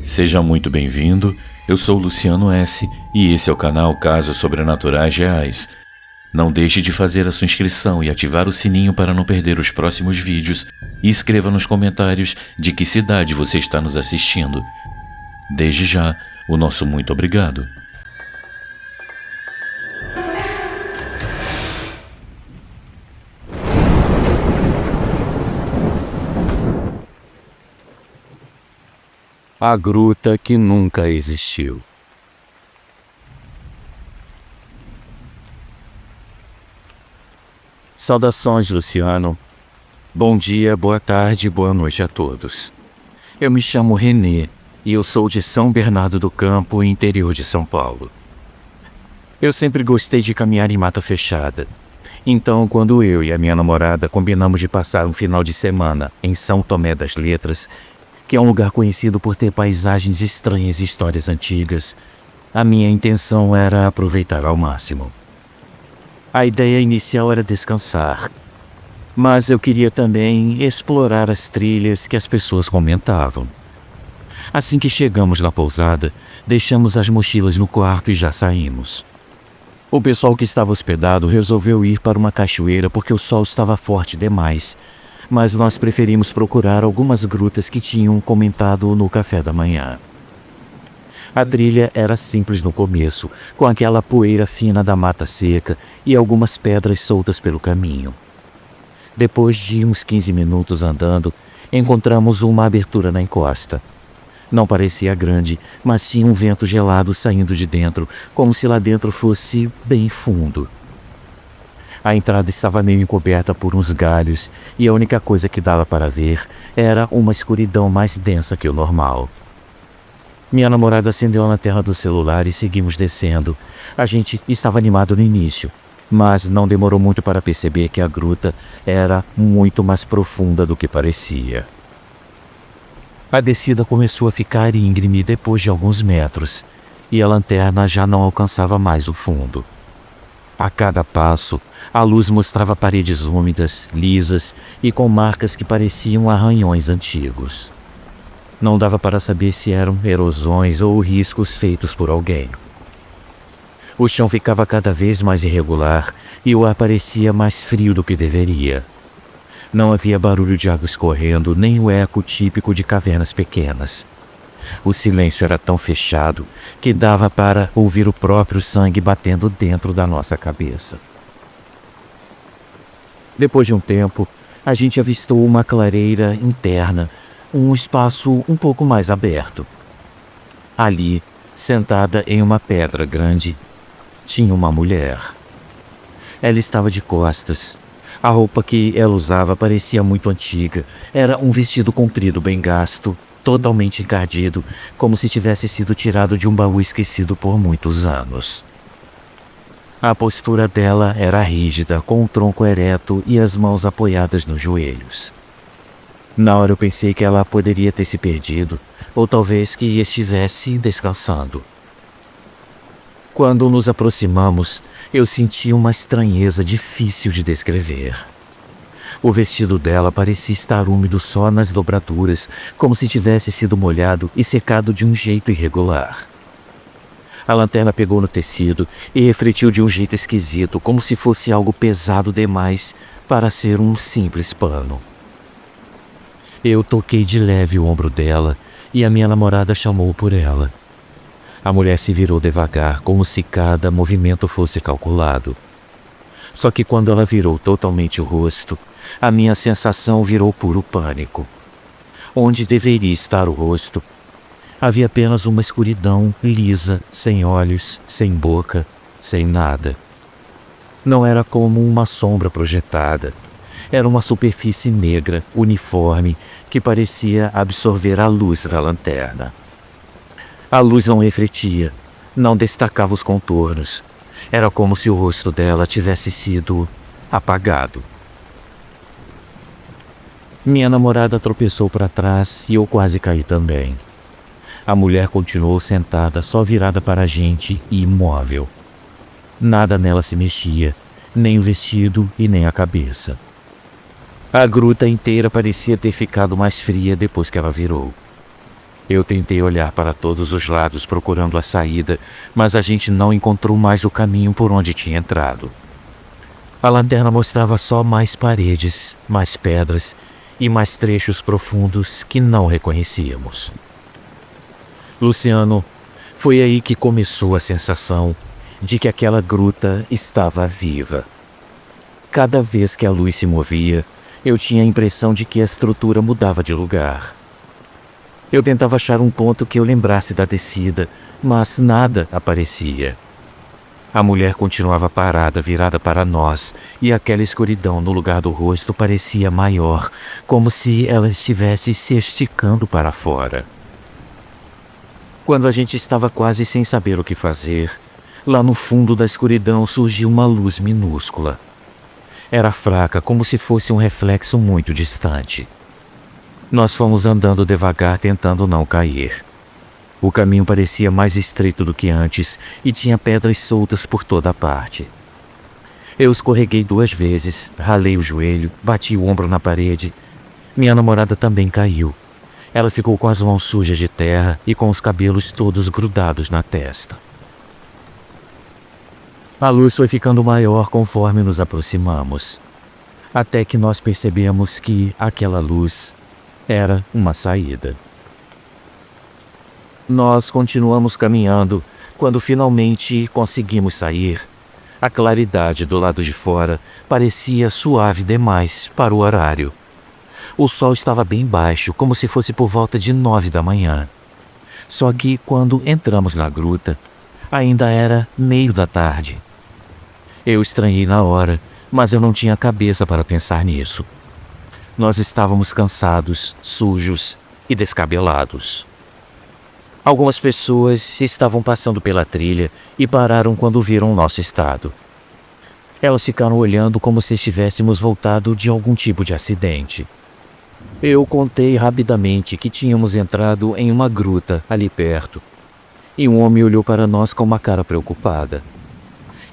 Seja muito bem-vindo, eu sou Luciano S. e esse é o canal Casos Sobrenaturais Reais. Não deixe de fazer a sua inscrição e ativar o sininho para não perder os próximos vídeos e escreva nos comentários de que cidade você está nos assistindo. Desde já, o nosso muito obrigado. A gruta que nunca existiu. Saudações, Luciano. Bom dia, boa tarde, boa noite a todos. Eu me chamo Renê e eu sou de São Bernardo do Campo, interior de São Paulo. Eu sempre gostei de caminhar em mata fechada. Então, quando eu e a minha namorada combinamos de passar um final de semana em São Tomé das Letras, que é um lugar conhecido por ter paisagens estranhas e histórias antigas, a minha intenção era aproveitar ao máximo. A ideia inicial era descansar, mas eu queria também explorar as trilhas que as pessoas comentavam. Assim que chegamos na pousada, deixamos as mochilas no quarto e já saímos. O pessoal que estava hospedado resolveu ir para uma cachoeira porque o sol estava forte demais, mas nós preferimos procurar algumas grutas que tinham comentado no café da manhã. A trilha era simples no começo, com aquela poeira fina da mata seca e algumas pedras soltas pelo caminho. Depois de uns 15 minutos andando, encontramos uma abertura na encosta. Não parecia grande, mas tinha um vento gelado saindo de dentro, como se lá dentro fosse bem fundo. A entrada estava meio encoberta por uns galhos e a única coisa que dava para ver era uma escuridão mais densa que o normal. Minha namorada acendeu a lanterna do celular e seguimos descendo. A gente estava animado no início, mas não demorou muito para perceber que a gruta era muito mais profunda do que parecia. A descida começou a ficar íngreme depois de alguns metros e a lanterna já não alcançava mais o fundo. A cada passo, a luz mostrava paredes úmidas, lisas e com marcas que pareciam arranhões antigos. Não dava para saber se eram erosões ou riscos feitos por alguém. O chão ficava cada vez mais irregular e o ar parecia mais frio do que deveria. Não havia barulho de água escorrendo, nem o eco típico de cavernas pequenas. O silêncio era tão fechado que dava para ouvir o próprio sangue batendo dentro da nossa cabeça. Depois de um tempo, a gente avistou uma clareira interna, um espaço um pouco mais aberto. Ali, sentada em uma pedra grande, tinha uma mulher. Ela estava de costas. A roupa que ela usava parecia muito antiga. Era um vestido comprido bem gasto, totalmente encardido, como se tivesse sido tirado de um baú esquecido por muitos anos. A postura dela era rígida, com o tronco ereto e as mãos apoiadas nos joelhos. Na hora eu pensei que ela poderia ter se perdido, ou talvez que estivesse descansando. Quando nos aproximamos, eu senti uma estranheza difícil de descrever. O vestido dela parecia estar úmido só nas dobraduras, como se tivesse sido molhado e secado de um jeito irregular. A lanterna pegou no tecido e refletiu de um jeito esquisito, como se fosse algo pesado demais para ser um simples pano. Eu toquei de leve o ombro dela e a minha namorada chamou por ela. A mulher se virou devagar, como se cada movimento fosse calculado. Só que quando ela virou totalmente o rosto, a minha sensação virou puro pânico. Onde deveria estar o rosto, havia apenas uma escuridão lisa, sem olhos, sem boca, sem nada. Não era como uma sombra projetada. Era uma superfície negra, uniforme, que parecia absorver a luz da lanterna. A luz não refletia, não destacava os contornos. Era como se o rosto dela tivesse sido apagado. Minha namorada tropeçou para trás e eu quase caí também. A mulher continuou sentada, só virada para a gente e imóvel. Nada nela se mexia, nem o vestido e nem a cabeça. A gruta inteira parecia ter ficado mais fria depois que ela virou. Eu tentei olhar para todos os lados procurando a saída, mas a gente não encontrou mais o caminho por onde tinha entrado. A lanterna mostrava só mais paredes, mais pedras e mais trechos profundos que não reconhecíamos. Luciano, foi aí que começou a sensação de que aquela gruta estava viva. Cada vez que a luz se movia, eu tinha a impressão de que a estrutura mudava de lugar. Eu tentava achar um ponto que eu lembrasse da descida, mas nada aparecia. A mulher continuava parada, virada para nós, e aquela escuridão no lugar do rosto parecia maior, como se ela estivesse se esticando para fora. Quando a gente estava quase sem saber o que fazer, lá no fundo da escuridão surgiu uma luz minúscula. Era fraca, como se fosse um reflexo muito distante. Nós fomos andando devagar, tentando não cair. O caminho parecia mais estreito do que antes e tinha pedras soltas por toda a parte. Eu escorreguei 2 vezes, ralei o joelho, bati o ombro na parede. Minha namorada também caiu. Ela ficou com as mãos sujas de terra e com os cabelos todos grudados na testa. A luz foi ficando maior conforme nos aproximamos, até que nós percebemos que aquela luz era uma saída. Nós continuamos caminhando. Quando finalmente conseguimos sair, a claridade do lado de fora parecia suave demais para o horário. O sol estava bem baixo, como se fosse por volta de 9 da manhã. Só que quando entramos na gruta, ainda era meio da tarde. Eu estranhei na hora, mas eu não tinha cabeça para pensar nisso. Nós estávamos cansados, sujos e descabelados. Algumas pessoas estavam passando pela trilha e pararam quando viram o nosso estado. Elas ficaram olhando como se estivéssemos voltado de algum tipo de acidente. Eu contei rapidamente que tínhamos entrado em uma gruta ali perto, e um homem olhou para nós com uma cara preocupada.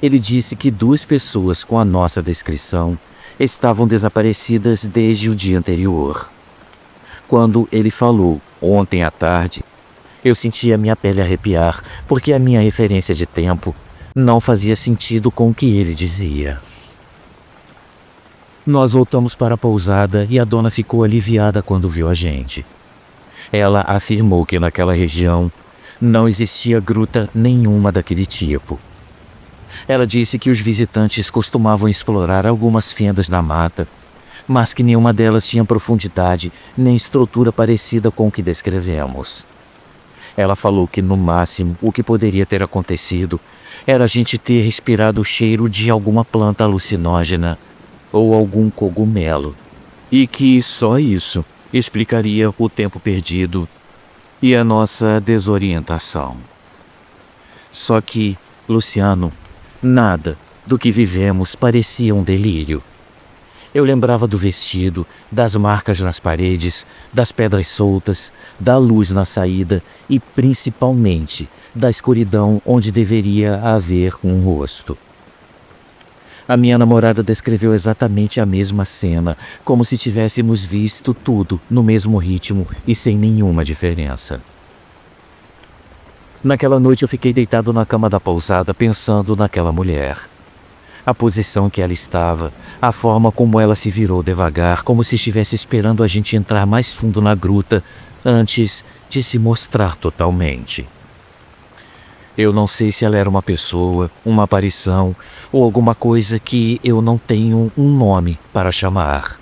Ele disse que 2 pessoas com a nossa descrição estavam desaparecidas desde o dia anterior. Quando ele falou ontem à tarde, eu sentia minha pele arrepiar, porque a minha referência de tempo não fazia sentido com o que ele dizia. Nós voltamos para a pousada e a dona ficou aliviada quando viu a gente. Ela afirmou que naquela região não existia gruta nenhuma daquele tipo. Ela disse que os visitantes costumavam explorar algumas fendas na mata, mas que nenhuma delas tinha profundidade nem estrutura parecida com o que descrevemos. Ela falou que, no máximo, o que poderia ter acontecido era a gente ter respirado o cheiro de alguma planta alucinógena ou algum cogumelo, e que só isso explicaria o tempo perdido e a nossa desorientação. Só que, Luciano, nada do que vivemos parecia um delírio. Eu lembrava do vestido, das marcas nas paredes, das pedras soltas, da luz na saída e, principalmente, da escuridão onde deveria haver um rosto. A minha namorada descreveu exatamente a mesma cena, como se tivéssemos visto tudo no mesmo ritmo e sem nenhuma diferença. Naquela noite eu fiquei deitado na cama da pousada pensando naquela mulher. A posição que ela estava, a forma como ela se virou devagar, como se estivesse esperando a gente entrar mais fundo na gruta antes de se mostrar totalmente. Eu não sei se ela era uma pessoa, uma aparição ou alguma coisa que eu não tenho um nome para chamar.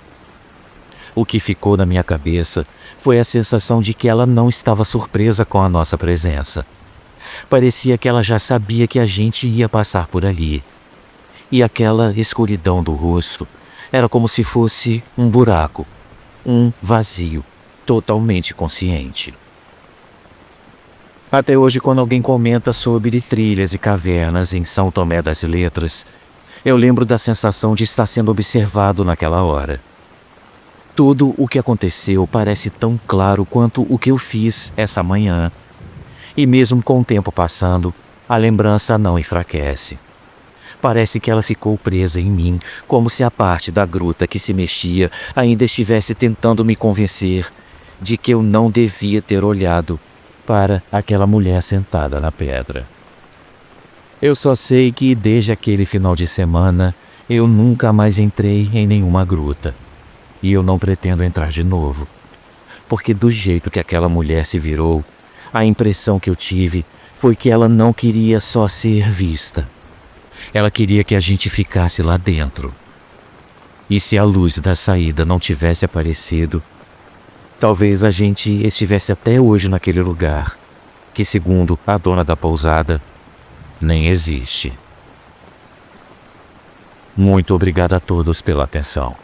O que ficou na minha cabeça foi a sensação de que ela não estava surpresa com a nossa presença. Parecia que ela já sabia que a gente ia passar por ali. E aquela escuridão do rosto era como se fosse um buraco, um vazio, totalmente consciente. Até hoje, quando alguém comenta sobre trilhas e cavernas em São Tomé das Letras, eu lembro da sensação de estar sendo observado naquela hora. Tudo o que aconteceu parece tão claro quanto o que eu fiz essa manhã. E mesmo com o tempo passando, a lembrança não enfraquece. Parece que ela ficou presa em mim, como se a parte da gruta que se mexia ainda estivesse tentando me convencer de que eu não devia ter olhado para aquela mulher sentada na pedra. Eu só sei que desde aquele final de semana eu nunca mais entrei em nenhuma gruta. E eu não pretendo entrar de novo. Porque do jeito que aquela mulher se virou, a impressão que eu tive foi que ela não queria só ser vista. Ela queria que a gente ficasse lá dentro. E se a luz da saída não tivesse aparecido, talvez a gente estivesse até hoje naquele lugar, que segundo a dona da pousada, nem existe. Muito obrigado a todos pela atenção.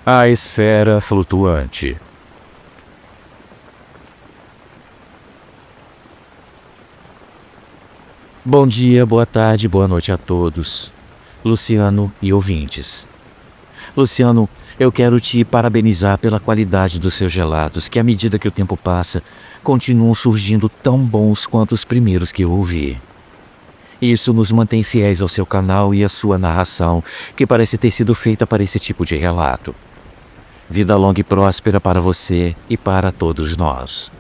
A esfera flutuante. Bom dia, boa tarde, boa noite a todos. Luciano e ouvintes. Luciano, eu quero te parabenizar pela qualidade dos seus relatos, que à medida que o tempo passa, continuam surgindo tão bons quanto os primeiros que eu ouvi. Isso nos mantém fiéis ao seu canal e à sua narração, que parece ter sido feita para esse tipo de relato. Vida longa e próspera para você e para todos nós.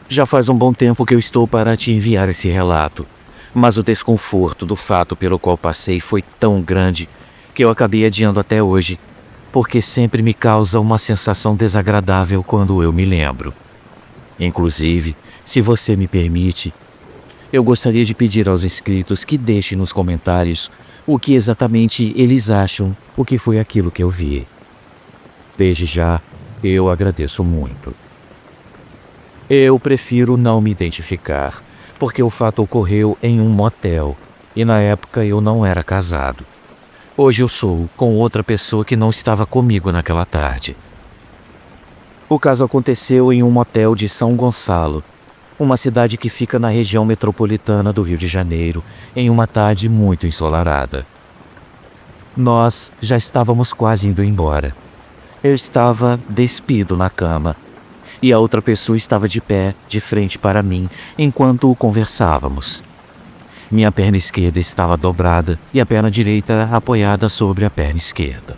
Já faz um bom tempo que eu estou para te enviar esse relato, mas o desconforto do fato pelo qual passei foi tão grande que eu acabei adiando até hoje, porque sempre me causa uma sensação desagradável quando eu me lembro. Inclusive, se você me permite, eu gostaria de pedir aos inscritos que deixem nos comentários o que exatamente eles acham o que foi aquilo que eu vi. Desde já, eu agradeço muito. Eu prefiro não me identificar, porque o fato ocorreu em um motel, e na época eu não era casado. Hoje eu sou com outra pessoa que não estava comigo naquela tarde. O caso aconteceu em um motel de São Gonçalo, uma cidade que fica na região metropolitana do Rio de Janeiro, em uma tarde muito ensolarada. Nós já estávamos quase indo embora. Eu estava despido na cama, e a outra pessoa estava de pé, de frente para mim, enquanto conversávamos. Minha perna esquerda estava dobrada e a perna direita apoiada sobre a perna esquerda.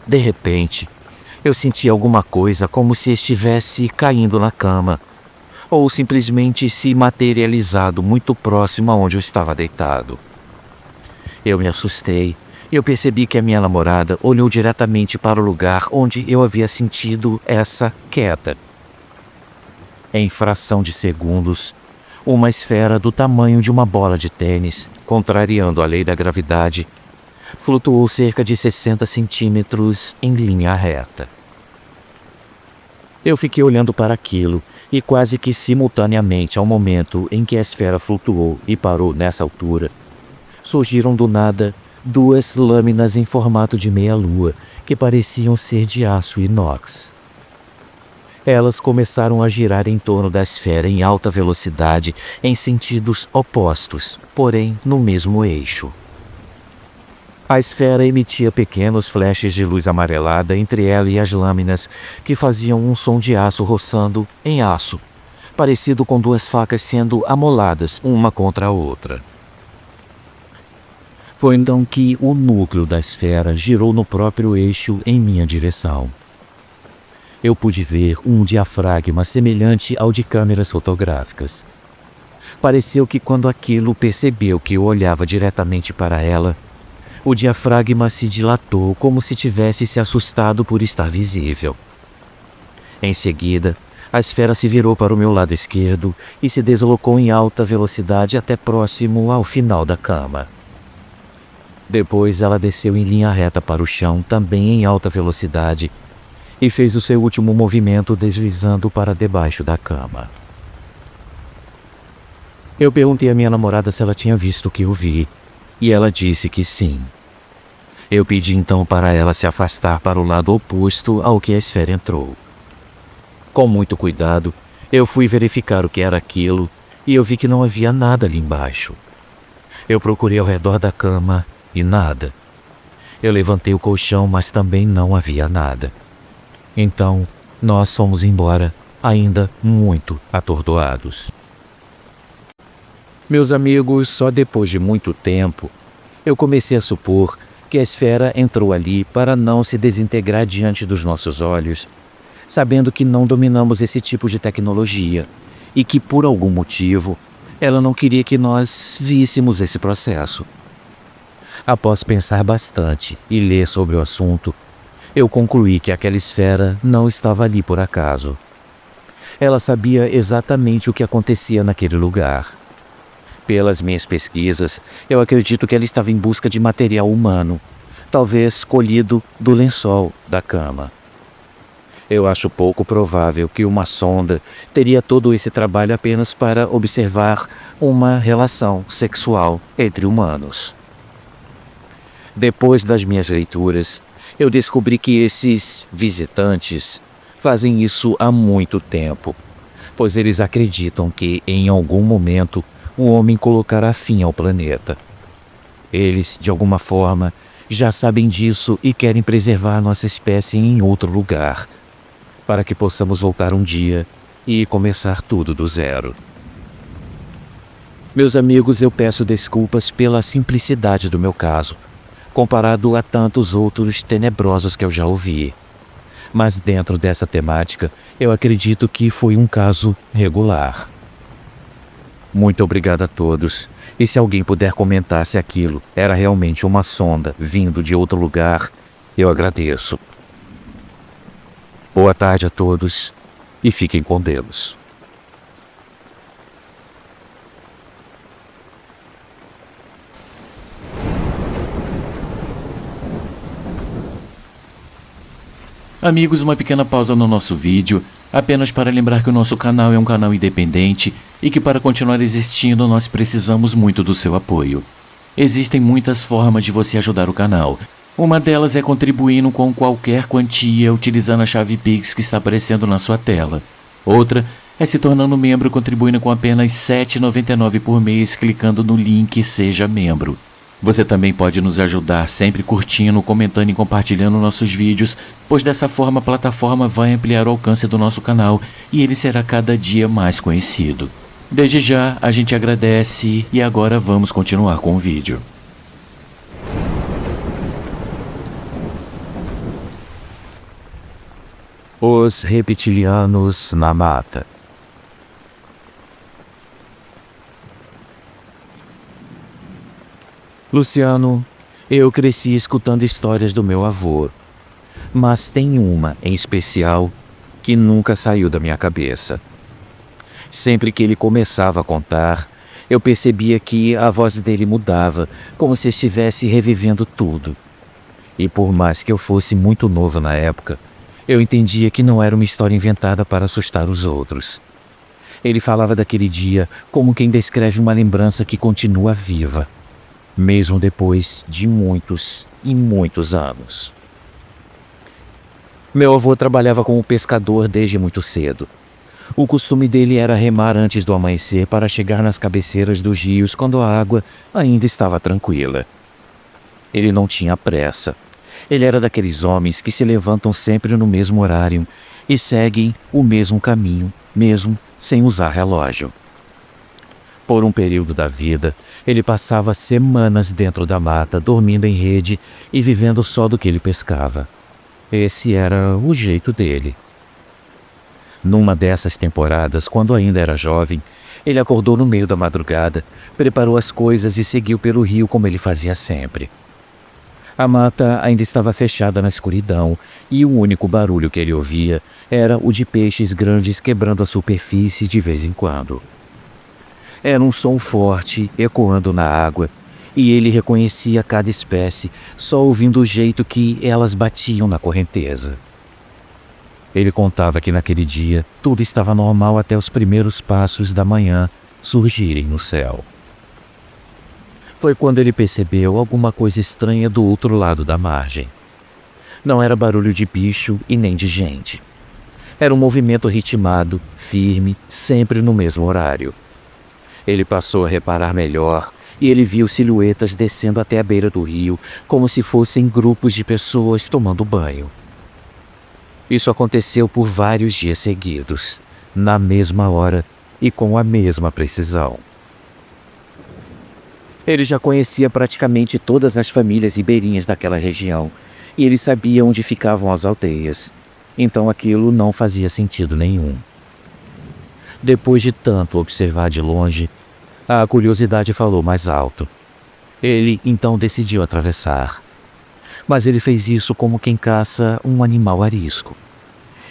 De repente, eu senti alguma coisa como se estivesse caindo na cama, ou simplesmente se materializado muito próximo aonde eu estava deitado. Eu me assustei. Eu percebi que a minha namorada olhou diretamente para o lugar onde eu havia sentido essa queda. Em fração de segundos, uma esfera do tamanho de uma bola de tênis, contrariando a lei da gravidade, flutuou cerca de 60 centímetros em linha reta. Eu fiquei olhando para aquilo e quase que simultaneamente ao momento em que a esfera flutuou e parou nessa altura, surgiram do nada duas lâminas em formato de meia-lua que pareciam ser de aço inox. Elas começaram a girar em torno da esfera em alta velocidade em sentidos opostos, porém no mesmo eixo. A esfera emitia pequenos flashes de luz amarelada entre ela e as lâminas que faziam um som de aço roçando em aço, parecido com duas facas sendo amoladas uma contra a outra. Foi então que o núcleo da esfera girou no próprio eixo em minha direção. Eu pude ver um diafragma semelhante ao de câmeras fotográficas. Pareceu que quando aquilo percebeu que eu olhava diretamente para ela, o diafragma se dilatou como se tivesse se assustado por estar visível. Em seguida, a esfera se virou para o meu lado esquerdo e se deslocou em alta velocidade até próximo ao final da cama. Depois ela desceu em linha reta para o chão, também em alta velocidade, e fez o seu último movimento deslizando para debaixo da cama. Eu perguntei à minha namorada se ela tinha visto o que eu vi, e ela disse que sim. Eu pedi então para ela se afastar para o lado oposto ao que a esfera entrou. Com muito cuidado, eu fui verificar o que era aquilo, e eu vi que não havia nada ali embaixo. Eu procurei ao redor da cama e nada. Eu levantei o colchão, mas também não havia nada. Então, nós fomos embora ainda muito atordoados. Meus amigos, só depois de muito tempo, eu comecei a supor que a esfera entrou ali para não se desintegrar diante dos nossos olhos, sabendo que não dominamos esse tipo de tecnologia e que, por algum motivo, ela não queria que nós víssemos esse processo. Após pensar bastante e ler sobre o assunto, eu concluí que aquela esfera não estava ali por acaso. Ela sabia exatamente o que acontecia naquele lugar. Pelas minhas pesquisas, eu acredito que ela estava em busca de material humano, talvez colhido do lençol da cama. Eu acho pouco provável que uma sonda teria todo esse trabalho apenas para observar uma relação sexual entre humanos. Depois das minhas leituras, eu descobri que esses visitantes fazem isso há muito tempo, pois eles acreditam que, em algum momento, o homem colocará fim ao planeta. Eles, de alguma forma, já sabem disso e querem preservar nossa espécie em outro lugar, para que possamos voltar um dia e começar tudo do zero. Meus amigos, eu peço desculpas pela simplicidade do meu caso, comparado a tantos outros tenebrosos que eu já ouvi. Mas dentro dessa temática, eu acredito que foi um caso regular. Muito obrigado a todos, e se alguém puder comentar se aquilo era realmente uma sonda vindo de outro lugar, eu agradeço. Boa tarde a todos e fiquem com Deus. Amigos, uma pequena pausa no nosso vídeo, apenas para lembrar que o nosso canal é um canal independente e que para continuar existindo nós precisamos muito do seu apoio. Existem muitas formas de você ajudar o canal. Uma delas é contribuindo com qualquer quantia utilizando a chave Pix que está aparecendo na sua tela. Outra é se tornando membro contribuindo com apenas R$ 7,99 por mês clicando no link Seja Membro. Você também pode nos ajudar sempre curtindo, comentando e compartilhando nossos vídeos, pois dessa forma a plataforma vai ampliar o alcance do nosso canal e ele será cada dia mais conhecido. Desde já, a gente agradece e agora vamos continuar com o vídeo. Os reptilianos na mata. Luciano, eu cresci escutando histórias do meu avô, mas tem uma em especial que nunca saiu da minha cabeça. Sempre que ele começava a contar, eu percebia que a voz dele mudava, como se estivesse revivendo tudo. E por mais que eu fosse muito novo na época, eu entendia que não era uma história inventada para assustar os outros. Ele falava daquele dia como quem descreve uma lembrança que continua viva, mesmo depois de muitos e muitos anos. Meu avô trabalhava como pescador desde muito cedo. O costume dele era remar antes do amanhecer para chegar nas cabeceiras dos rios quando a água ainda estava tranquila. Ele não tinha pressa. Ele era daqueles homens que se levantam sempre no mesmo horário e seguem o mesmo caminho, mesmo sem usar relógio. Por um período da vida, ele passava semanas dentro da mata, dormindo em rede e vivendo só do que ele pescava. Esse era o jeito dele. Numa dessas temporadas, quando ainda era jovem, ele acordou no meio da madrugada, preparou as coisas e seguiu pelo rio como ele fazia sempre. A mata ainda estava fechada na escuridão e o único barulho que ele ouvia era o de peixes grandes quebrando a superfície de vez em quando. Era um som forte, ecoando na água, e ele reconhecia cada espécie só ouvindo o jeito que elas batiam na correnteza. Ele contava que naquele dia tudo estava normal até os primeiros passos da manhã surgirem no céu. Foi quando ele percebeu alguma coisa estranha do outro lado da margem. Não era barulho de bicho e nem de gente. Era um movimento ritmado, firme, sempre no mesmo horário. Ele passou a reparar melhor e ele viu silhuetas descendo até a beira do rio, como se fossem grupos de pessoas tomando banho. Isso aconteceu por vários dias seguidos, na mesma hora e com a mesma precisão. Ele já conhecia praticamente todas as famílias ribeirinhas daquela região, e ele sabia onde ficavam as aldeias, então aquilo não fazia sentido nenhum. Depois de tanto observar de longe, a curiosidade falou mais alto. Ele então decidiu atravessar. Mas ele fez isso como quem caça um animal arisco.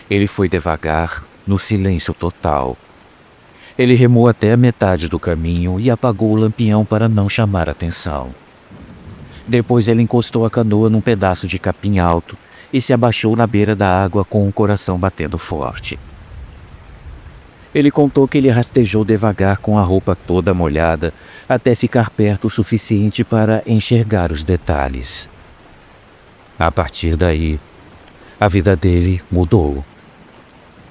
Ele foi devagar, no silêncio total. Ele remou até a metade do caminho e apagou o lampião para não chamar atenção. Depois ele encostou a canoa num pedaço de capim alto e se abaixou na beira da água com o coração batendo forte. Ele contou que ele rastejou devagar com a roupa toda molhada até ficar perto o suficiente para enxergar os detalhes. A partir daí, a vida dele mudou.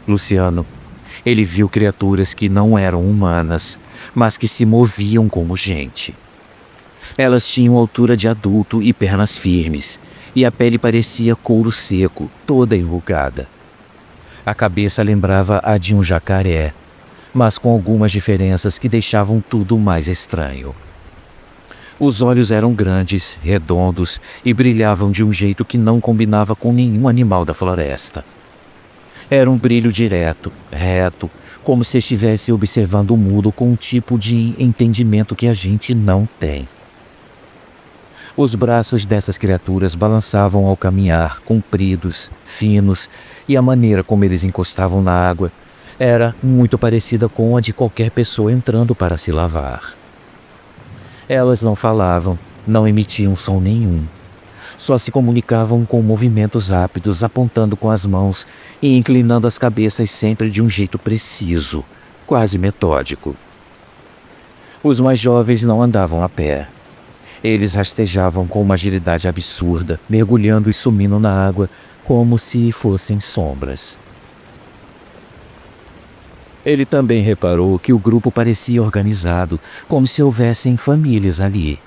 Luciano, ele viu criaturas que não eram humanas, mas que se moviam como gente. Elas tinham altura de adulto e pernas firmes, e a pele parecia couro seco, toda enrugada. A cabeça lembrava a de um jacaré, mas com algumas diferenças que deixavam tudo mais estranho. Os olhos eram grandes, redondos e brilhavam de um jeito que não combinava com nenhum animal da floresta. Era um brilho direto, reto, como se estivesse observando o mundo com um tipo de entendimento que a gente não tem. Os braços dessas criaturas balançavam ao caminhar, compridos, finos, e a maneira como eles encostavam na água era muito parecida com a de qualquer pessoa entrando para se lavar. Elas não falavam, não emitiam som nenhum. Só se comunicavam com movimentos rápidos, apontando com as mãos e inclinando as cabeças sempre de um jeito preciso, quase metódico. Os mais jovens não andavam a pé. Eles rastejavam com uma agilidade absurda, mergulhando e sumindo na água como se fossem sombras. Ele também reparou que o grupo parecia organizado, como se houvessem famílias ali.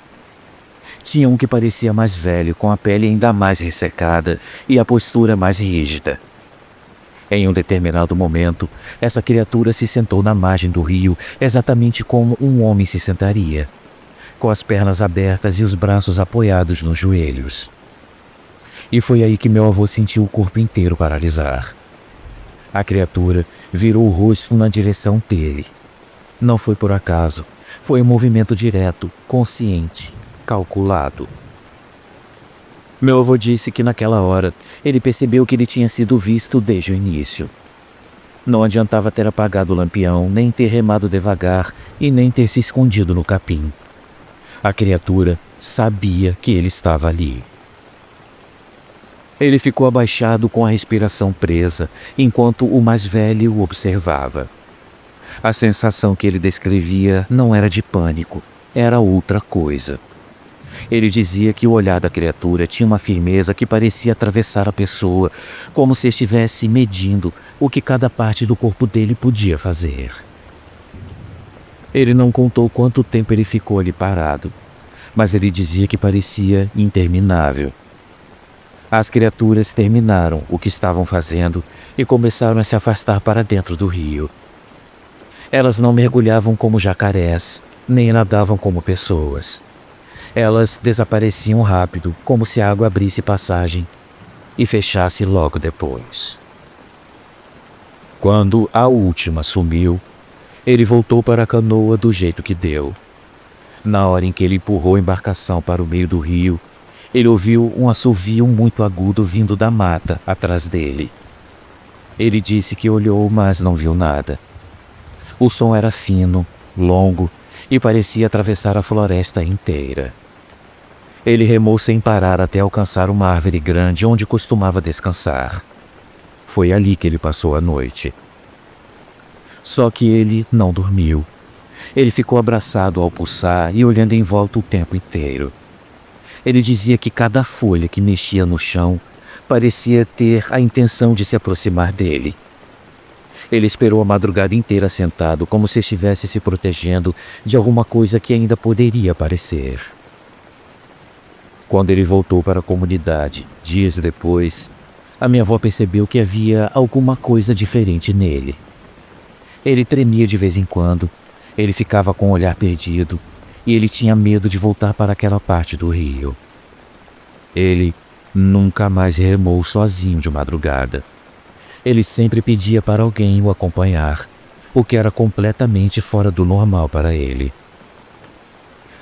Tinha um que parecia mais velho, com a pele ainda mais ressecada e a postura mais rígida. Em um determinado momento, essa criatura se sentou na margem do rio, exatamente como um homem se sentaria, com as pernas abertas e os braços apoiados nos joelhos. E foi aí que meu avô sentiu o corpo inteiro paralisar. A criatura virou o rosto na direção dele. Não foi por acaso, foi um movimento direto, consciente, calculado. Meu avô disse que naquela hora ele percebeu que ele tinha sido visto desde o início. Não adiantava ter apagado o lampião, nem ter remado devagar e nem ter se escondido no capim. A criatura sabia que ele estava ali. Ele ficou abaixado com a respiração presa, enquanto o mais velho o observava. A sensação que ele descrevia não era de pânico, era outra coisa. Ele dizia que o olhar da criatura tinha uma firmeza que parecia atravessar a pessoa, como se estivesse medindo o que cada parte do corpo dele podia fazer. Ele não contou quanto tempo ele ficou ali parado, mas ele dizia que parecia interminável. As criaturas terminaram o que estavam fazendo e começaram a se afastar para dentro do rio. Elas não mergulhavam como jacarés, nem nadavam como pessoas. Elas desapareciam rápido, como se a água abrisse passagem e fechasse logo depois. Quando a última sumiu, ele voltou para a canoa do jeito que deu. Na hora em que ele empurrou a embarcação para o meio do rio, ele ouviu um assovio muito agudo vindo da mata atrás dele. Ele disse que olhou, mas não viu nada. O som era fino, longo e parecia atravessar a floresta inteira. Ele remou sem parar até alcançar uma árvore grande onde costumava descansar. Foi ali que ele passou a noite. Só que ele não dormiu. Ele ficou abraçado ao pulsar e olhando em volta o tempo inteiro. Ele dizia que cada folha que mexia no chão parecia ter a intenção de se aproximar dele. Ele esperou a madrugada inteira sentado, como se estivesse se protegendo de alguma coisa que ainda poderia aparecer. Quando ele voltou para a comunidade, dias depois, a minha avó percebeu que havia alguma coisa diferente nele. Ele tremia de vez em quando, ele ficava com o olhar perdido e ele tinha medo de voltar para aquela parte do rio. Ele nunca mais remou sozinho de madrugada. Ele sempre pedia para alguém o acompanhar, o que era completamente fora do normal para ele.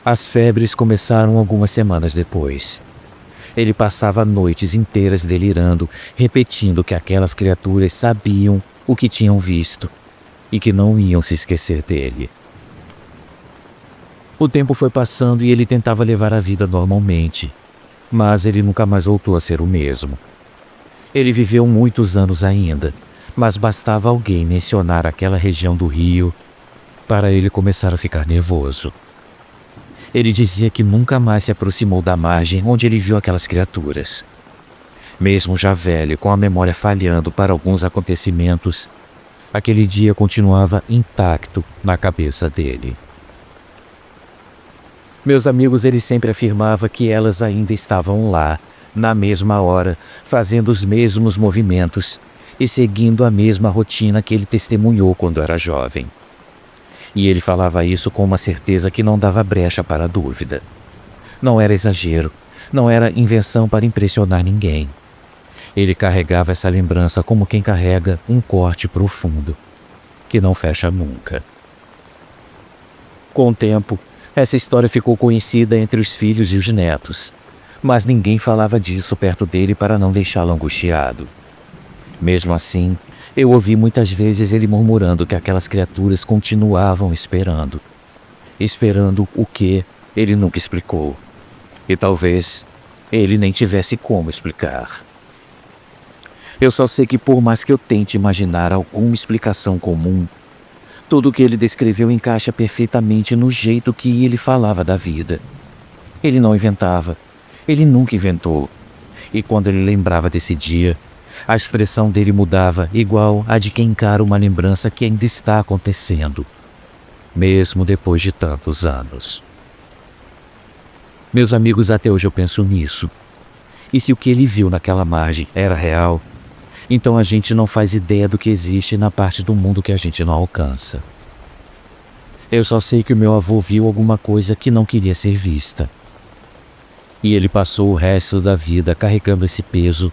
As febres começaram algumas semanas depois. Ele passava noites inteiras delirando, repetindo que aquelas criaturas sabiam o que tinham visto e que não iam se esquecer dele. O tempo foi passando e ele tentava levar a vida normalmente, mas ele nunca mais voltou a ser o mesmo. Ele viveu muitos anos ainda, mas bastava alguém mencionar aquela região do rio para ele começar a ficar nervoso. Ele dizia que nunca mais se aproximou da margem onde ele viu aquelas criaturas. Mesmo já velho, com a memória falhando para alguns acontecimentos, aquele dia continuava intacto na cabeça dele. Meus amigos, ele sempre afirmava que elas ainda estavam lá, na mesma hora, fazendo os mesmos movimentos e seguindo a mesma rotina que ele testemunhou quando era jovem. E ele falava isso com uma certeza que não dava brecha para a dúvida. Não era exagero, não era invenção para impressionar ninguém. Ele carregava essa lembrança como quem carrega um corte profundo, que não fecha nunca. Com o tempo, essa história ficou conhecida entre os filhos e os netos, mas ninguém falava disso perto dele para não deixá-lo angustiado. Mesmo assim, eu ouvi muitas vezes ele murmurando que aquelas criaturas continuavam esperando. Esperando o que ele nunca explicou. E talvez ele nem tivesse como explicar. Eu só sei que por mais que eu tente imaginar alguma explicação comum, tudo o que ele descreveu encaixa perfeitamente no jeito que ele falava da vida. Ele não inventava. Ele nunca inventou. E quando ele lembrava desse dia, a expressão dele mudava igual a de quem encara uma lembrança que ainda está acontecendo, mesmo depois de tantos anos. Meus amigos, até hoje eu penso nisso. E se o que ele viu naquela margem era real, então a gente não faz ideia do que existe na parte do mundo que a gente não alcança. Eu só sei que o meu avô viu alguma coisa que não queria ser vista. E ele passou o resto da vida carregando esse peso,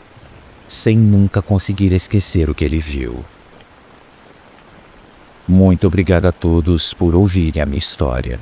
sem nunca conseguir esquecer o que ele viu. Muito obrigado a todos por ouvirem a minha história.